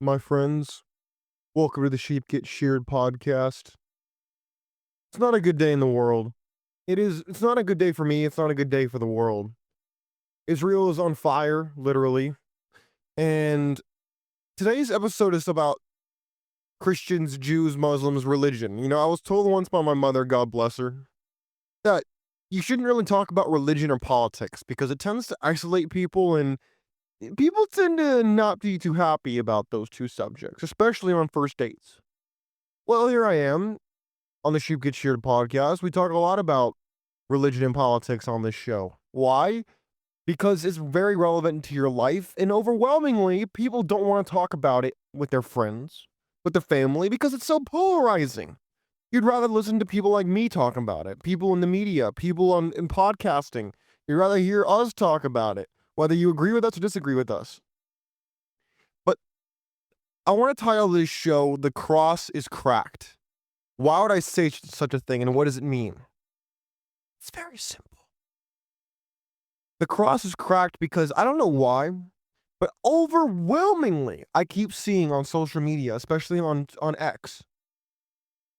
My friends, welcome to the Sheep Get Sheared Podcast. It's not a good day in the world. It's not a good day for me. It's not a good day for the world. Israel is on fire, literally. And today's episode is about Christians, Jews, Muslims, religion. I was told once by my mother, God bless her, that you shouldn't really talk about religion or politics because it tends to isolate people, and people tend to not be too happy about those two subjects, especially on first dates. Well, here I am on the Sheep Get Sheared podcast. We talk a lot about religion and politics on this show. Why? Because it's very relevant to your life, and overwhelmingly, people don't want to talk about it with their friends, with their family, because it's so polarizing. You'd rather listen to people like me talk about it, people in the media, people in podcasting. You'd rather hear us talk about it, whether you agree with us or disagree with us. But I want to title this show, The Cross is Cracked. Why would I say such a thing, and what does it mean? It's very simple. The cross is cracked because I don't know why, but overwhelmingly, I keep seeing on social media, especially on X,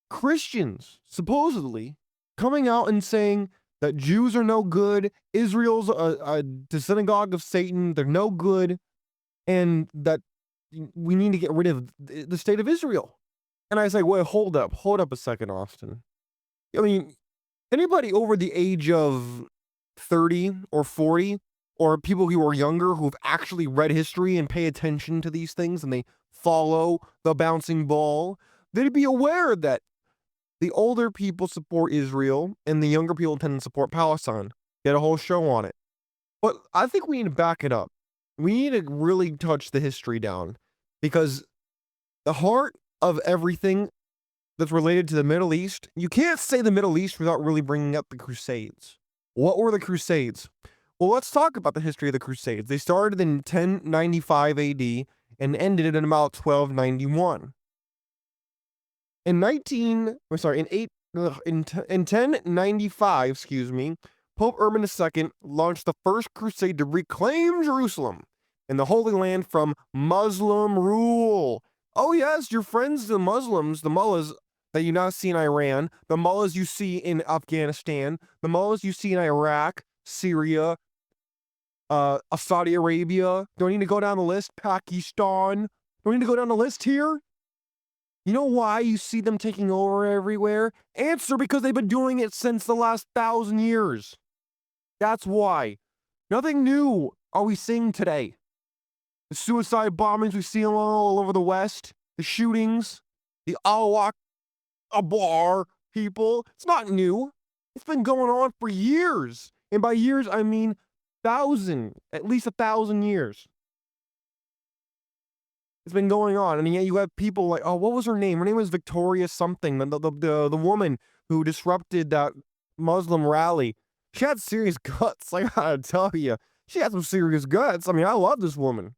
Christians supposedly coming out and saying that Jews are no good, Israel's the synagogue of Satan, they're no good, and that we need to get rid of the state of Israel. And I say, wait, hold up a second, Austin. I mean, anybody over the age of 30 or 40, or people who are younger who've actually read history and pay attention to these things and they follow the bouncing ball, they'd be aware that the older people support Israel and the younger people tend to support Palestine. Get a whole show on it. But I think we need to back it up. We need to really touch the history down, because the heart of everything that's related to the Middle East, you can't say the Middle East without really bringing up the Crusades. What were the Crusades? Well, let's talk about the history of the Crusades. They started in 1095 AD and ended in about 1291. In 1095, Pope Urban II launched the first crusade to reclaim Jerusalem and the Holy Land from Muslim rule. Oh yes, your friends, the Muslims, the mullahs that you now see in Iran, the mullahs you see in Afghanistan, the mullahs you see in Iraq, Syria, Saudi Arabia. Don't need to go down the list. Pakistan. Don't need to go down the list here. You know why you see them taking over everywhere? Answer: because they've been doing it since the last 1,000 years. That's why. Nothing new are we seeing today. The suicide bombings we see all over the West, the shootings, the Allah Akbar people, it's not new. It's been going on for years. And by years, I mean at least 1,000 years. It's been going on, and yet you have people like, oh, what was her name? Her name was Victoria something, the woman who disrupted that Muslim rally. She had serious guts, I gotta tell you. She had some serious guts. I mean, I love this woman.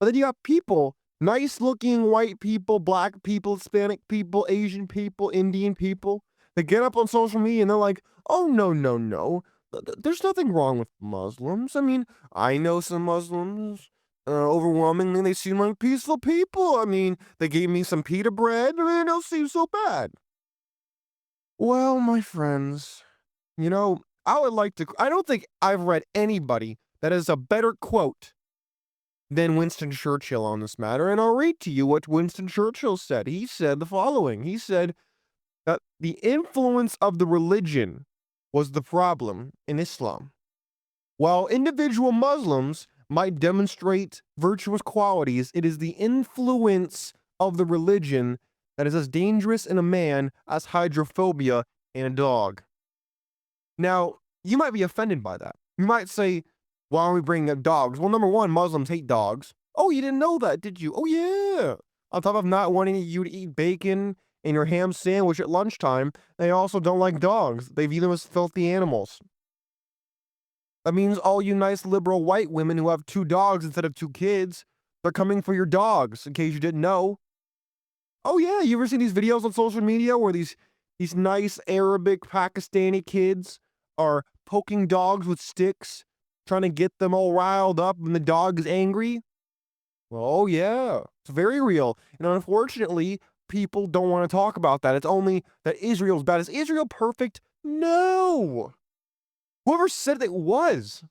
But then you have people, nice-looking white people, black people, Hispanic people, Asian people, Indian people, that get up on social media and they're like, oh, no, no, no. There's nothing wrong with Muslims. I mean, I know some Muslims. Overwhelmingly, they seem like peaceful people. I mean, they gave me some pita bread, and they don't seem so bad. Well, my friends, I don't think I've read anybody that has a better quote than Winston Churchill on this matter, and I'll read to you what Winston Churchill said. He said the following. He said that the influence of the religion was the problem in Islam. While individual Muslims might demonstrate virtuous qualities, it is the influence of the religion that is as dangerous in a man as hydrophobia in a dog. Now, you might be offended by that. You might say, why are we bringing up dogs? Well, number one, Muslims hate dogs. Oh, you didn't know that, did you? Oh, yeah. On top of not wanting you to eat bacon in your ham sandwich at lunchtime, they also don't like dogs. They view them as filthy animals. That means all you nice liberal white women who have 2 dogs instead of 2 kids, they're coming for your dogs, in case you didn't know. Oh yeah, you ever seen these videos on social media where these nice Arabic Pakistani kids are poking dogs with sticks, trying to get them all riled up when the dog is angry? Oh, yeah. It's very real. And unfortunately, people don't want to talk about that. It's only that Israel's bad. Is Israel perfect? No. Whoever said it was.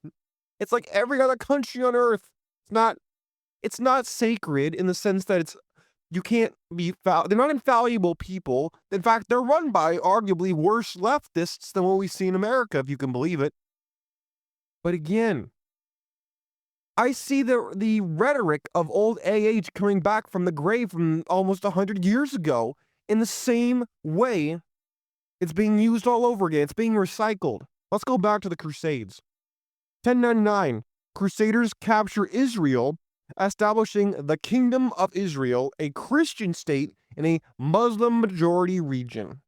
It's like every other country on earth. It's not it's not sacred in the sense that it's you can't be they're not infallible people. In fact, they're run by arguably worse leftists than what we see in America, if you can believe it. But again, I see the rhetoric of old AH coming back from the grave from almost 100 years ago in the same way. It's being used all over again. It's being recycled. Let's go back to the Crusades. 1099, Crusaders capture Israel, establishing the Kingdom of Israel, a Christian state in a Muslim majority region.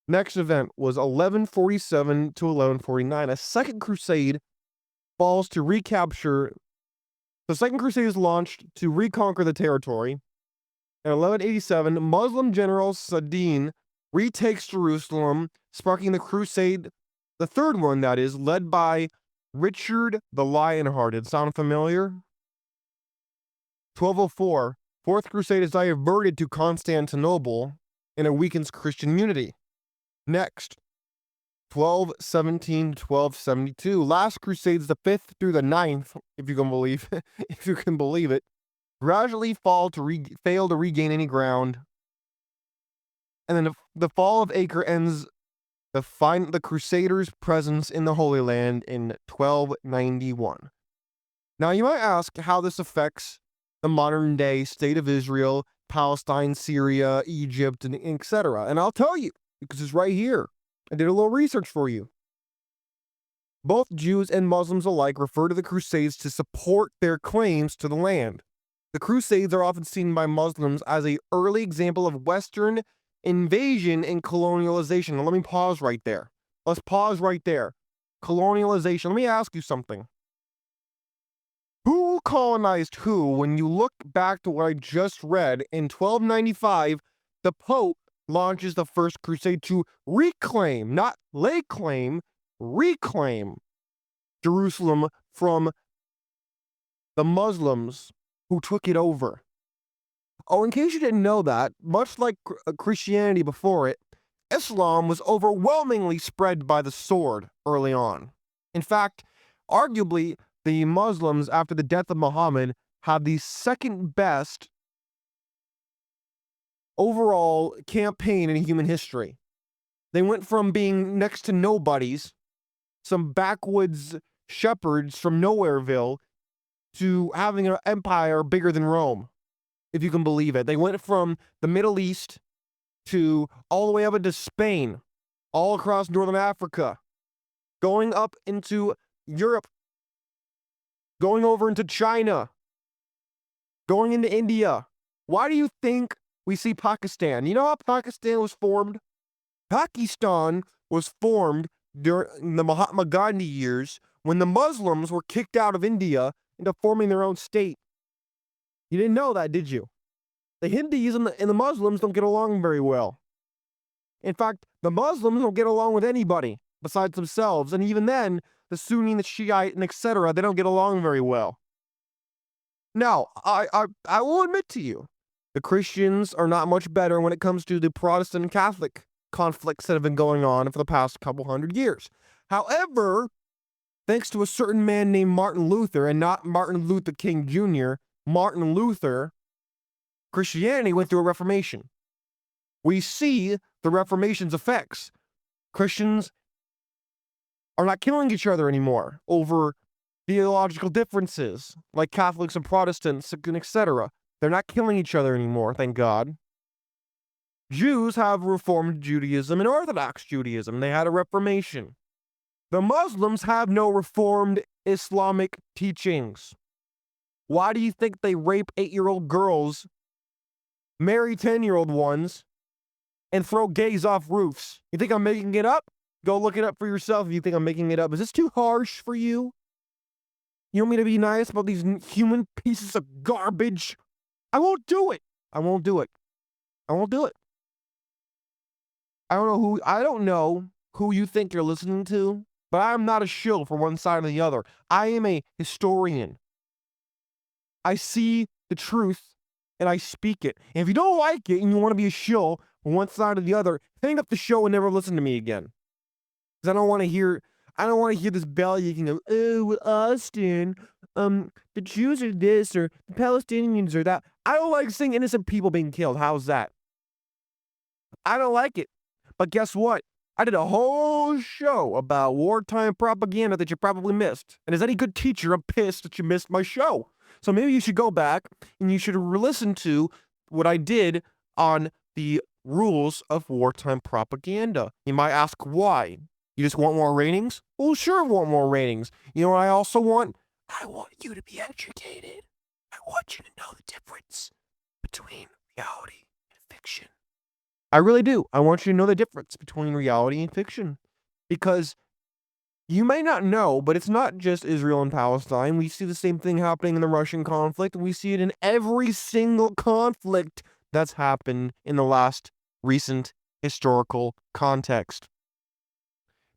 Next event was 1147 to 1149. A second crusade falls to recapture. The second crusade is launched to reconquer the territory. In 1187, Muslim general Saladin retakes Jerusalem, sparking the crusade, the third one that is, led by Richard the Lionhearted. Sound familiar? 1204, Fourth Crusade is diverted to Constantinople and it weakens Christian unity. Next, 1217 to 1272. Last Crusades, the 5th through the 9th, if you can believe if you can believe it, gradually fail to regain any ground. And then the fall of Acre ends the Crusaders' presence in the Holy Land in 1291. Now you might ask how this affects the modern day state of Israel, Palestine, Syria, Egypt, and etc. And I'll tell you, because it's right here. I did a little research for you. Both Jews and Muslims alike refer to the Crusades to support their claims to the land. The Crusades are often seen by Muslims as an early example of Western invasion and colonialization. Now, let me pause right there. Let's pause right there. Colonialization. Let me ask you something. Who colonized who? When you look back to what I just read, in 1295, the Pope launches the First Crusade to reclaim, not lay claim, reclaim Jerusalem from the Muslims who took it over. Oh, in case you didn't know that, much like Christianity before it, Islam was overwhelmingly spread by the sword early on. In fact, arguably, the Muslims, after the death of Muhammad, had the second best overall campaign in human history. They went from being next to nobodies, some backwoods shepherds from Nowhereville, to having an empire bigger than Rome, if you can believe it. They went from the Middle East to all the way up into Spain, all across Northern Africa, going up into Europe, going over into China, going into India. Why do you think we see Pakistan? You know how Pakistan was formed? Pakistan was formed during the Mahatma Gandhi years when the Muslims were kicked out of India into forming their own state. You didn't know that, did you? The Hindus and the Muslims don't get along very well. In fact, the Muslims don't get along with anybody besides themselves. And even then, the Sunni and the Shiite and etc., they don't get along very well. Now, I will admit to you, the Christians are not much better when it comes to the Protestant and Catholic conflicts that have been going on for the past couple hundred years. However, thanks to a certain man named Martin Luther, and not Martin Luther King Jr., Martin Luther, Christianity went through a reformation. We see the Reformation's effects. Christians are not killing each other anymore over theological differences, like Catholics and Protestants, and etc. They're not killing each other anymore, thank God. Jews have Reformed Judaism and Orthodox Judaism. They had a Reformation. The Muslims have no Reformed Islamic teachings. Why do you think they rape 8-year-old girls, marry 10-year-old ones, and throw gays off roofs? You think I'm making it up? Go look it up for yourself if you think I'm making it up. Is this too harsh for you? You want me to be nice about these human pieces of garbage? I won't do it. I won't do it. I won't do it. I don't know who you think you're listening to, but I'm not a shill for one side or the other. I am a historian. I see the truth and I speak it. And if you don't like it and you want to be a shill on one side or the other, hang up the show and never listen to me again. Because I don't want to hear this bellyaching of, oh, well, Austin, the Jews are this or the Palestinians are that. I don't like seeing innocent people being killed. How's that? I don't like it. But guess what? I did a whole show about wartime propaganda that you probably missed. And as any good teacher, I'm pissed that you missed my show. So maybe you should go back and you should listen to what I did on the rules of wartime propaganda. You might ask why. You just want more ratings? Well, sure, I want more ratings. You know what I also want? I want you to be educated. I want you to know the difference between reality and fiction. I really do. I want you to know the difference between reality and fiction. Because you may not know, but it's not just Israel and Palestine. We see the same thing happening in the Russian conflict, and we see it in every single conflict that's happened in the last recent historical context.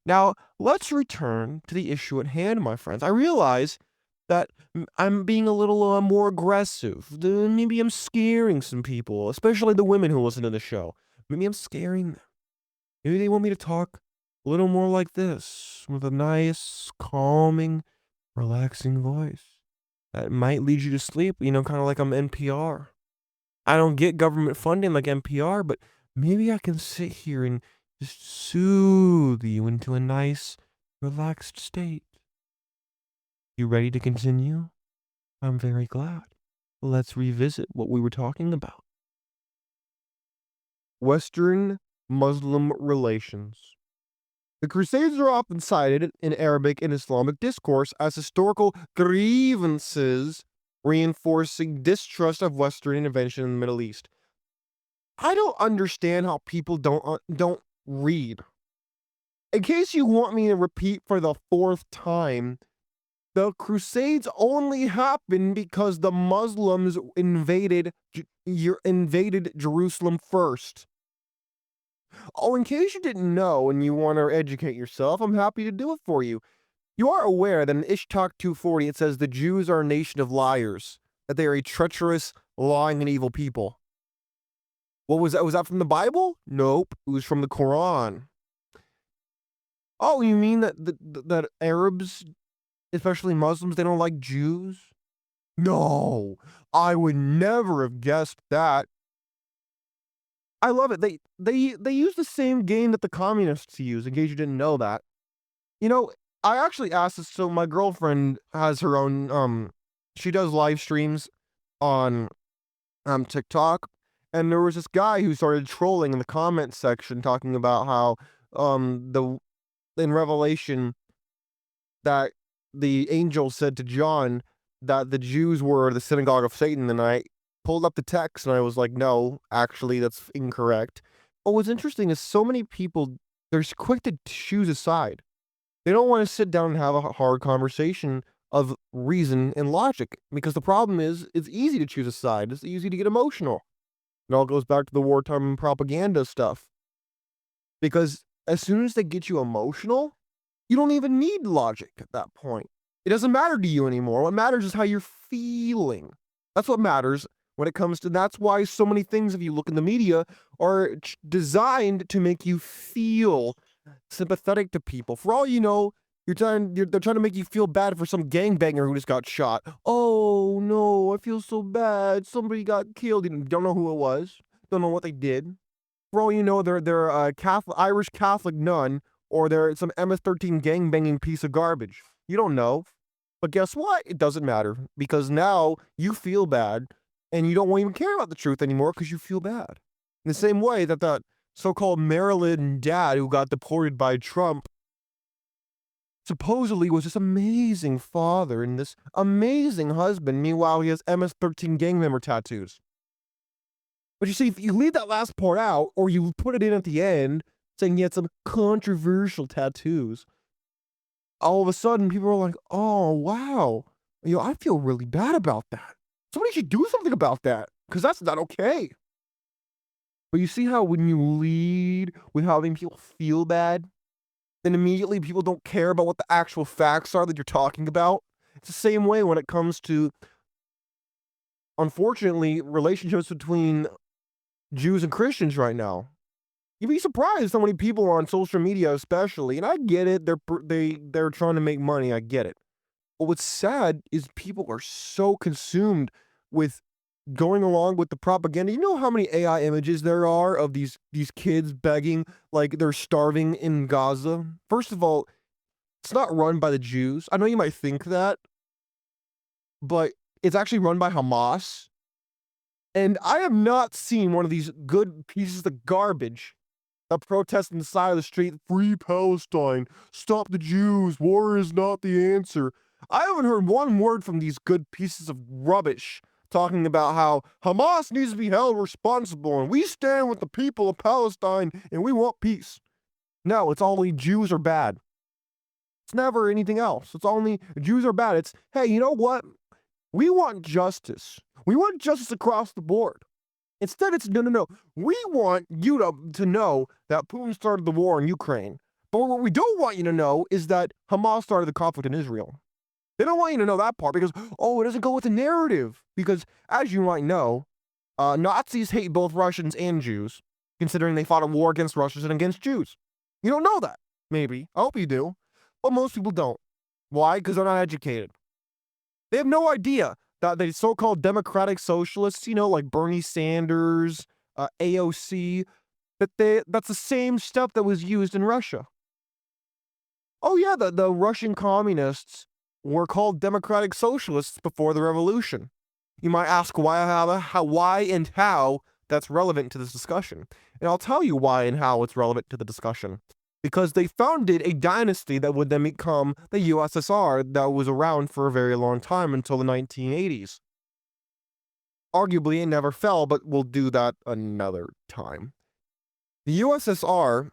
Now, let's return to the issue at hand, my friends. I realize that I'm being a little more aggressive. Maybe I'm scaring some people, especially the women who listen to the show. Maybe I'm scaring them. Maybe they want me to talk a little more like this, with a nice, calming, relaxing voice that might lead you to sleep, kind of like I'm NPR. I don't get government funding like NPR, but maybe I can sit here and just soothe you into a nice, relaxed state. You ready to continue? I'm very glad. Let's revisit what we were talking about. Western Muslim relations. The Crusades are often cited in Arabic and Islamic discourse as historical grievances reinforcing distrust of Western intervention in the Middle East. I don't understand how people don't read. In case you want me to repeat for the fourth time, the Crusades only happened because the Muslims invaded Jerusalem first. Oh, in case you didn't know and you want to educate yourself, I'm happy to do it for you. You are aware that in Ishtak 240 it says the Jews are a nation of liars, that they are a treacherous, lying, and evil people. What was that? Was that from the Bible? Nope, it was from the Quran. Oh, you mean that Arabs, especially Muslims, they don't like Jews? No, I would never have guessed that. I love it. They use the same game that the communists use, in case you didn't know that. I actually asked this, so my girlfriend has her own, she does live streams on TikTok, and there was this guy who started trolling in the comment section talking about how in Revelation that the angel said to John that the Jews were the synagogue of Satan, and I pulled up the text and I was like, no, actually that's incorrect. But what's interesting is so many people, they're quick to choose a side. They don't want to sit down and have a hard conversation of reason and logic, because the problem is it's easy to choose a side. It's easy to get emotional. It all goes back to the wartime propaganda stuff. Because as soon as they get you emotional, you don't even need logic at that point. It doesn't matter to you anymore. What matters is how you're feeling. That's what matters when it comes to, that's why so many things, if you look in the media, are designed to make you feel sympathetic to people. For all you know, they're trying to make you feel bad for some gangbanger who just got shot. Oh no, I feel so bad. Somebody got killed. You don't know who it was. Don't know what they did. For all you know, they're a Irish Catholic nun, or they're some MS-13 gangbanging piece of garbage. You don't know. But guess what? It doesn't matter, because now you feel bad and you don't even care about the truth anymore because you feel bad. In the same way that the so-called Maryland dad who got deported by Trump supposedly was this amazing father and this amazing husband. Meanwhile, he has MS-13 gang member tattoos. But you see, if you leave that last part out, or you put it in at the end, saying he had some controversial tattoos, all of a sudden people are like, oh, wow, I feel really bad about that. Somebody should do something about that, because that's not okay. But you see how when you lead with having people feel bad, then immediately people don't care about what the actual facts are that you're talking about? It's the same way when it comes to unfortunately, relationships between Jews and Christians right now. You'd be surprised how many people on social media, especially, and I get it. They're trying to make money. I get it. But what's sad is people are so consumed with going along with the propaganda. You know how many AI images there are of these kids begging like they're starving in Gaza? First of all, it's not run by the Jews. I know you might think that, but it's actually run by Hamas. And I have not seen one of these good pieces of garbage that protest on the side of the street, free Palestine, stop the Jews, war is not the answer. I haven't heard one word from these good pieces of rubbish talking about how Hamas needs to be held responsible and we stand with the people of Palestine and we want peace. No, it's only Jews are bad. It's never anything else. It's only Jews are bad. It's, hey, you know what? We want justice. We want justice across the board. Instead, it's no. We want you to know that Putin started the war in Ukraine. But what we don't want you to know is that Hamas started the conflict in Israel. They don't want you to know that part because, it doesn't go with the narrative. Because, as you might know, Nazis hate both Russians and Jews, considering they fought a war against Russians and against Jews. You don't know that, maybe. I hope you do. But most people don't. Why? Because they're not educated. They have no idea that the so-called democratic socialists, like Bernie Sanders, AOC, that's the same stuff that was used in Russia. Oh yeah, the Russian communists were called democratic socialists before the revolution. You might ask why and how that's relevant to this discussion. And I'll tell you why and how it's relevant to the discussion. Because they founded a dynasty that would then become the USSR that was around for a very long time until the 1980s. Arguably, it never fell, but we'll do that another time. The USSR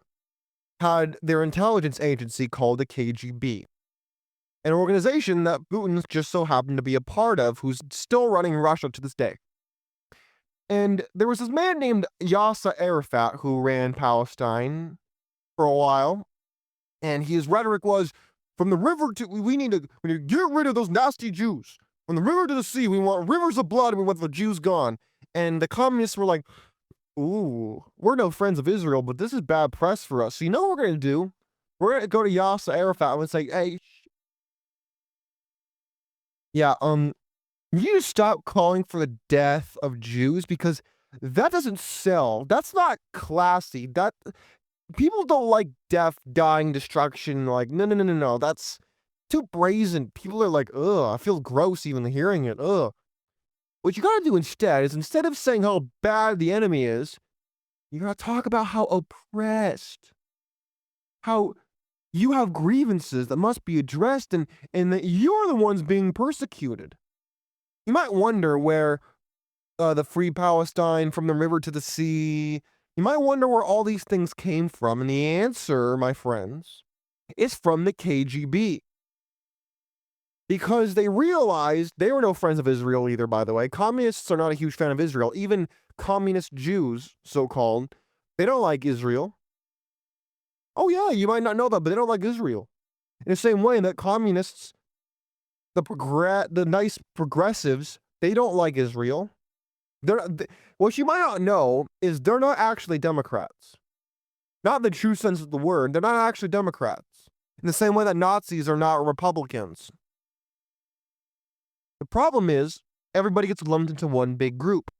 had their intelligence agency called the KGB, an organization that Putin just so happened to be a part of, who's still running Russia to this day. And there was this man named Yasser Arafat who ran Palestine for a while, and his rhetoric was, from the river to, we need to get rid of those nasty Jews. From the river to the sea, we want rivers of blood, and we want the Jews gone. And the communists were like, ooh, we're no friends of Israel, but this is bad press for us. So you know what we're going to do? We're going to go to Yasser Arafat and say, hey, you need to stop calling for the death of Jews because that doesn't sell. That's not classy. People don't like death, dying, destruction. Like, no. That's too brazen. People are like, ugh, I feel gross even hearing it. Ugh. What you gotta do instead is, instead of saying how bad the enemy is, you gotta talk about how oppressed, how you have grievances that must be addressed, and that you're the ones being persecuted. You might wonder where the free Palestine, from the river to the sea, you might wonder where all these things came from, and the answer, my friends, is from the KGB. Because they realized they were no friends of Israel either, by the way. Communists are not a huge fan of Israel. Even communist Jews, so-called, they don't like Israel. Oh yeah, you might not know that, but they don't like Israel. In the same way that communists, the nice progressives, they don't like Israel. What you might not know is they're not actually Democrats. Not in the true sense of the word. They're not actually Democrats. In the same way that Nazis are not Republicans. The problem is, everybody gets lumped into one big group.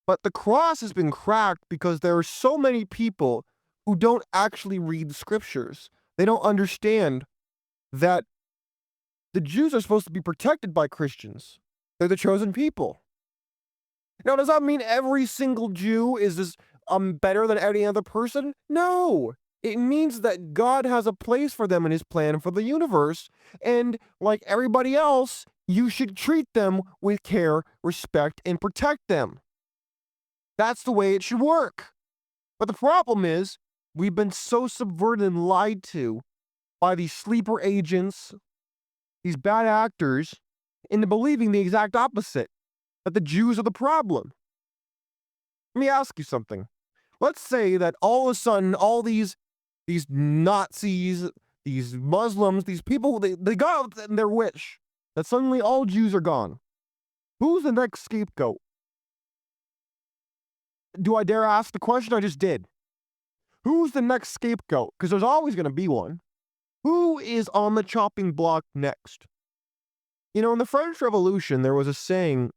But the cross has been cracked because there are so many people who don't actually read the scriptures. They don't understand that the Jews are supposed to be protected by Christians. They're the chosen people. Now, does that mean every single Jew is this better than any other person? No. It means that God has a place for them in his plan for the universe, and like everybody else, you should treat them with care, respect, and protect them. That's the way it should work. But the problem is, we've been so subverted and lied to by these sleeper agents, these bad actors, into believing the exact opposite, that the Jews are the problem. Let me ask you something. Let's say that all of a sudden, all these Nazis, these Muslims, these people, they got their wish, that suddenly all Jews are gone. Who's the next scapegoat? Do I dare ask the question? I just did. Who's the next scapegoat? Because there's always going to be one. Who is on the chopping block next? You know, in the French Revolution, there was a saying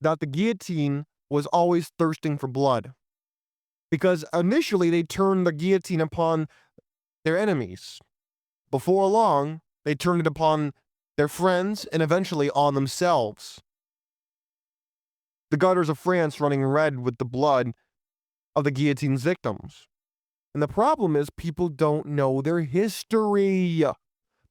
that the guillotine was always thirsting for blood. Because initially they turned the guillotine upon their enemies. Before long, they turned it upon their friends and eventually on themselves. The gutters of France running red with the blood of the guillotine's victims. And the problem is people don't know their history.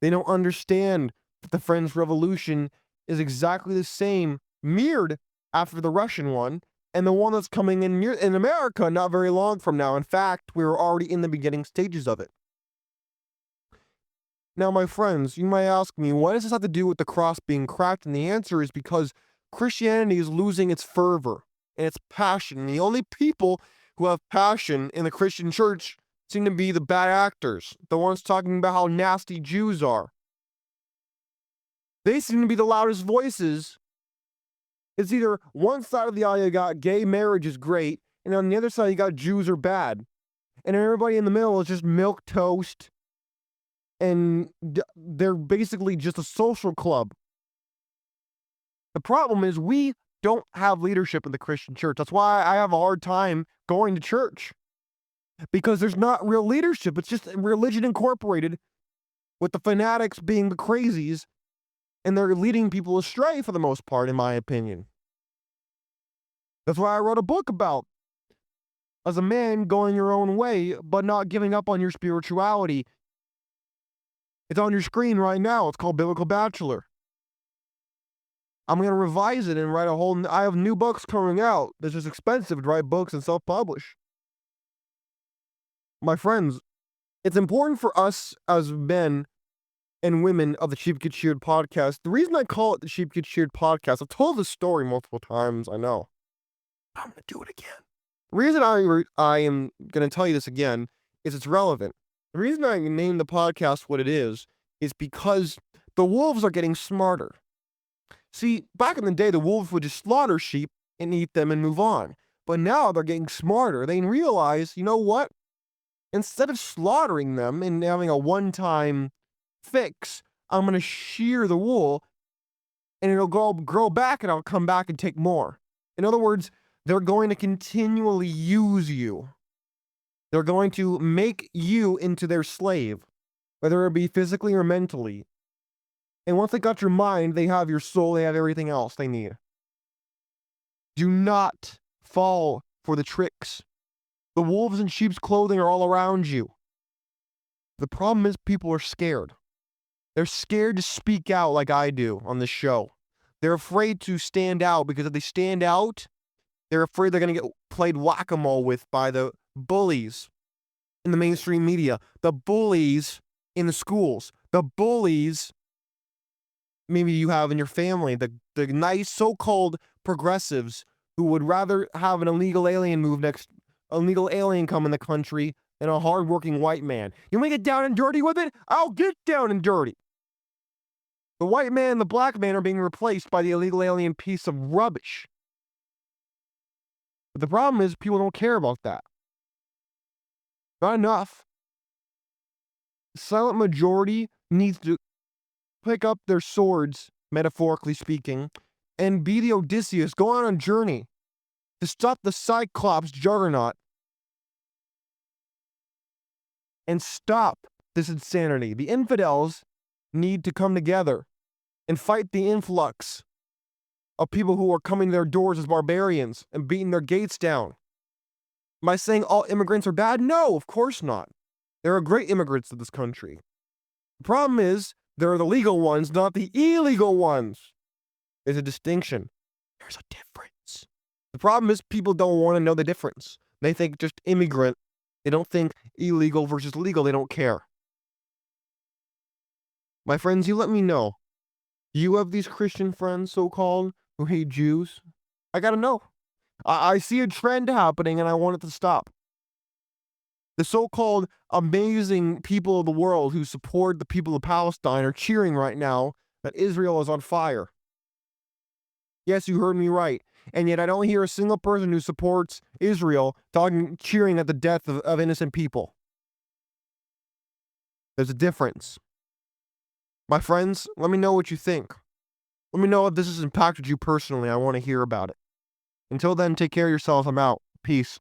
They don't understand that the French Revolution is exactly the same, mirrored after the Russian one, and the one that's coming in America not very long from now. In fact, we're already in the beginning stages of it. Now, my friends, you might ask me, what does this have to do with the cross being cracked? And the answer is because Christianity is losing its fervor and its passion. And the only people who have passion in the Christian church seem to be the bad actors, the ones talking about how nasty Jews are. They seem to be the loudest voices. It's either one side of the aisle you got gay marriage is great, and on the other side you got Jews are bad. And everybody in the middle is just milquetoast, and they're basically just a social club. The problem is we don't have leadership in the Christian church. That's why I have a hard time going to church. Because there's not real leadership. It's just religion incorporated, with the fanatics being the crazies, and they're leading people astray for the most part, in my opinion. That's why I wrote a book about, as a man, going your own way, but not giving up on your spirituality. It's on your screen right now. It's called Biblical Bachelor. I'm going to revise it and write I have new books coming out. It's just expensive to write books and self-publish. My friends, it's important for us as men and women of the Sheep Get Sheared podcast. The reason I call it the Sheep Get Sheared podcast, I've told this story multiple times, I know. I'm going to do it again. The reason I am going to tell you this again is it's relevant. The reason I named the podcast what it is because the wolves are getting smarter. See, back in the day, the wolves would just slaughter sheep and eat them and move on. But now they're getting smarter. They realize, you know what? Instead of slaughtering them and having a one-time fix, I'm going to shear the wool and it'll grow back and I'll come back and take more. In other words, they're going to continually use you. They're going to make you into their slave, whether it be physically or mentally. And once they got your mind, they have your soul, they have everything else they need. Do not fall for the tricks. The wolves in sheep's clothing are all around you. The problem is people are scared. They're scared to speak out like I do on this show. They're afraid to stand out because if they stand out, they're afraid they're going to get played whack-a-mole with by the bullies in the mainstream media, the bullies in the schools, the bullies maybe you have in your family, the nice so-called progressives who would rather have an illegal alien come in the country than a hardworking white man. You want to get down and dirty with it? I'll get down and dirty. The white man and the black man are being replaced by the illegal alien piece of rubbish. But the problem is people don't care about that. Not enough. The silent majority needs to pick up their swords, metaphorically speaking, and be the Odysseus, go on a journey to stop the Cyclops juggernaut and stop this insanity. The infidels need to come together and fight the influx of people who are coming to their doors as barbarians and beating their gates down. Am I saying all immigrants are bad? No, of course not. There are great immigrants to this country. The problem is, there are the legal ones, not the illegal ones. There's a distinction. There's a difference. The problem is people don't want to know the difference. They think just immigrant. They don't think illegal versus legal. They don't care. My friends, you let me know. You have these Christian friends, so-called, who hate Jews? I gotta know. I see a trend happening and I want it to stop. The so-called amazing people of the world who support the people of Palestine are cheering right now that Israel is on fire. Yes, you heard me right. And yet I don't hear a single person who supports Israel cheering at the death of innocent people. There's a difference. My friends, let me know what you think. Let me know if this has impacted you personally. I want to hear about it. Until then, take care of yourself. I'm out. Peace.